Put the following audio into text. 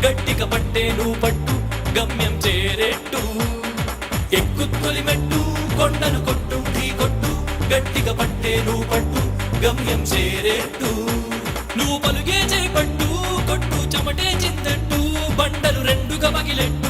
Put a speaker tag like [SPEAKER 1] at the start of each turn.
[SPEAKER 1] గట్టిగా పట్టే నువ్వు పట్టు గమ్యం చేరేట్టు ఎక్కు తొలిమెట్టు కొండను కొట్టు ఢీ కొట్టు గట్టిగా పట్టే నువ్వు పట్టు గమ్యం చేరేట్టు నువ్వు పలుగే చేపట్టు కొట్టు చెమటే చిందట్టు బండలు రెండుగా పగిలెట్టు